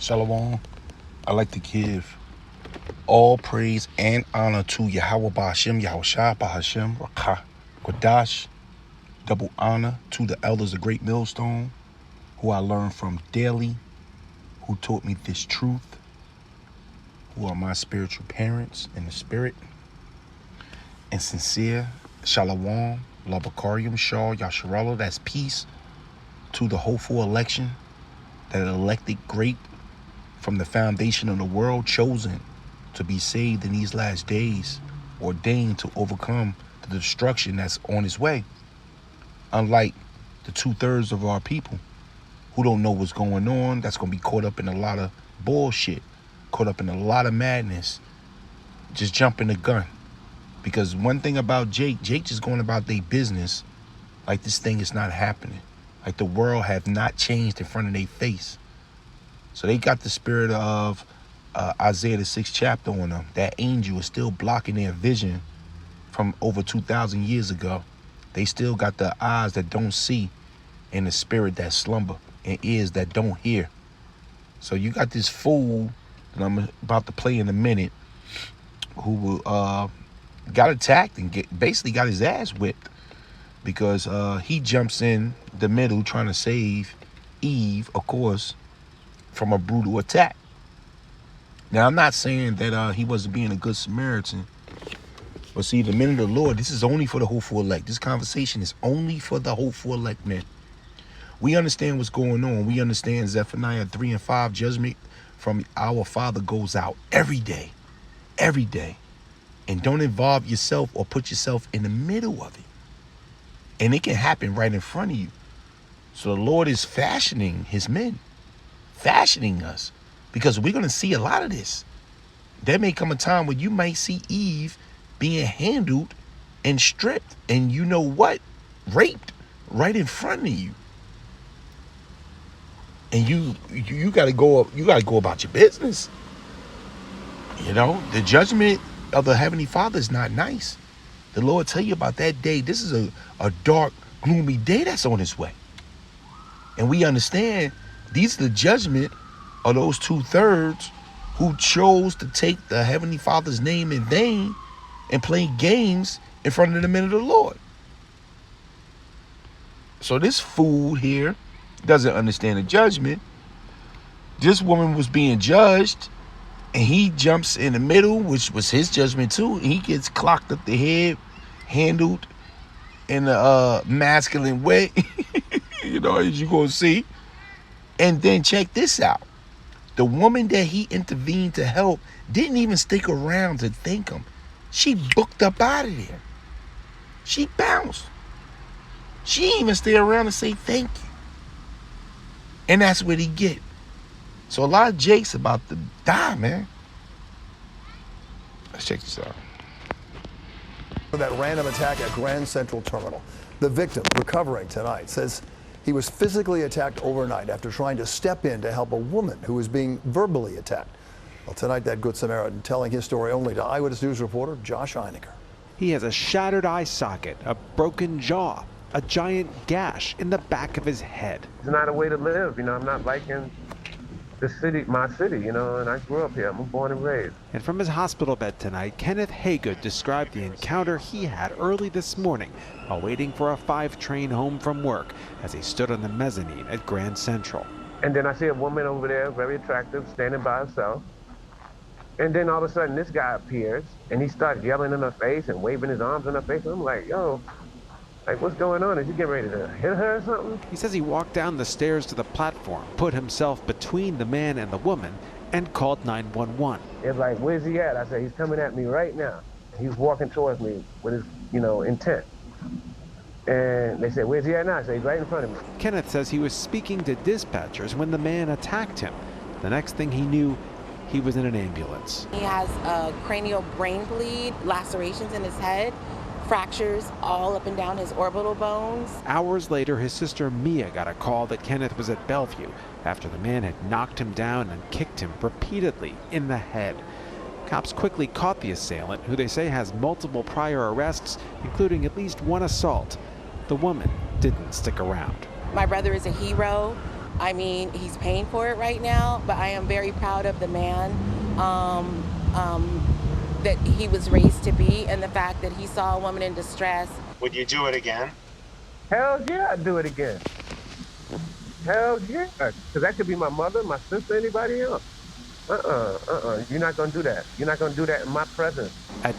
Shalom. I like to give all praise and honor to Yahweh Ba'Hashem, Yahushua Ba'Hashem, Rakah, Kodash. Double honor to the elders of Great Millstone, who I learned from daily, who taught me this truth, who are my spiritual parents in the spirit. And sincere Shalom, Labakarium, Shah, Yasharallah, that's peace to the hopeful election that elected great from the foundation of the world, chosen to be saved in these last days, ordained to overcome the destruction that's on its way. Unlike the 2/3 of our people who don't know what's going on, that's going to be caught up in a lot of bullshit, caught up in a lot of madness, just jumping the gun. Because one thing about Jake just going about their business like this thing is not happening. Like the world have not changed in front of their face. So they got the spirit of Isaiah the 6th chapter on them. That angel is still blocking their vision from over 2,000 years ago. They still got the eyes that don't see and the spirit that slumber and ears that don't hear. So you got this fool that I'm about to play in a minute who got attacked and basically got his ass whipped because he jumps in the middle trying to save Eve, of course, from a brutal attack. Now, I'm not saying that he wasn't being a good Samaritan, but see, the men of the Lord, this is only for the hopeful elect. This conversation is only for the hopeful elect men. We understand what's going on. We understand Zephaniah 3 and 5 judgment from our Father goes out every day. Every day. And don't involve yourself or put yourself in the middle of it. And it can happen right in front of you. So the Lord is fashioning his men, fashioning us, because we're going to see a lot of this. There may come a time when you might see Eve being handled and stripped and you know what? Raped right in front of you. And you got to go about your business. You know, the judgment of the Heavenly Father is not nice. The Lord tell you about that day. This is a dark, gloomy day that's on its way. And we understand these are the judgment of those 2/3 who chose to take the Heavenly Father's name in vain and play games in front of the men of the Lord. So this fool here doesn't understand the judgment. This woman was being judged, and he jumps in the middle, which was his judgment too. And he gets clocked up the head, handled in a masculine way, you know, as you gonna see. And then check this out. The woman that he intervened to help didn't even stick around to thank him. She booked up out of there. She bounced. She didn't even stay around to say thank you. And that's what he get. So a lot of Jake's about to die, man. Let's check this out. That random attack at Grand Central Terminal. The victim, recovering tonight, says he was physically attacked overnight after trying to step in to help a woman who was being verbally attacked. Well, tonight, that Good Samaritan telling his story only to Eyewitness News reporter Josh Einiger. He has a shattered eye socket, a broken jaw, a giant gash in the back of his head. It's not a way to live, you know. I'm not liking the city, my city, you know, and I grew up here. I'm born and raised. And from his hospital bed tonight, Kenneth Haygood described the encounter he had early this morning while waiting for a 5 train home from work as he stood on the mezzanine at Grand Central. And then I see a woman over there, very attractive, standing by herself. And then all of a sudden, this guy appears, and he starts yelling in her face and waving his arms in her face. And I'm like, yo, like, what's going on? Is you getting ready to hit her or something? He says he walked down the stairs to the platform, put himself between the man and the woman, and called 911. It's like, where's he at? I said, he's coming at me right now. He's walking towards me with his, you know, intent. And they said, where's he at now? I said, he's right in front of me. Kenneth says he was speaking to dispatchers when the man attacked him. The next thing he knew, he was in an ambulance. He has a cranial brain bleed, lacerations in his head, fractures all up and down his orbital bones. Hours later, his sister Mia got a call that Kenneth was at Bellevue after the man had knocked him down and kicked him repeatedly in the head. Cops quickly caught the assailant, who they say has multiple prior arrests, including at least one assault. The woman didn't stick around. My brother is a hero. I mean, he's paying for it right now, but I am very proud of the man that he was raised to be, and the fact that he saw a woman in distress. Would you do it again? Hell yeah, I'd do it again. Hell yeah. Because that could be my mother, my sister, anybody else. You're not going to do that. You're not going to do that in my presence. At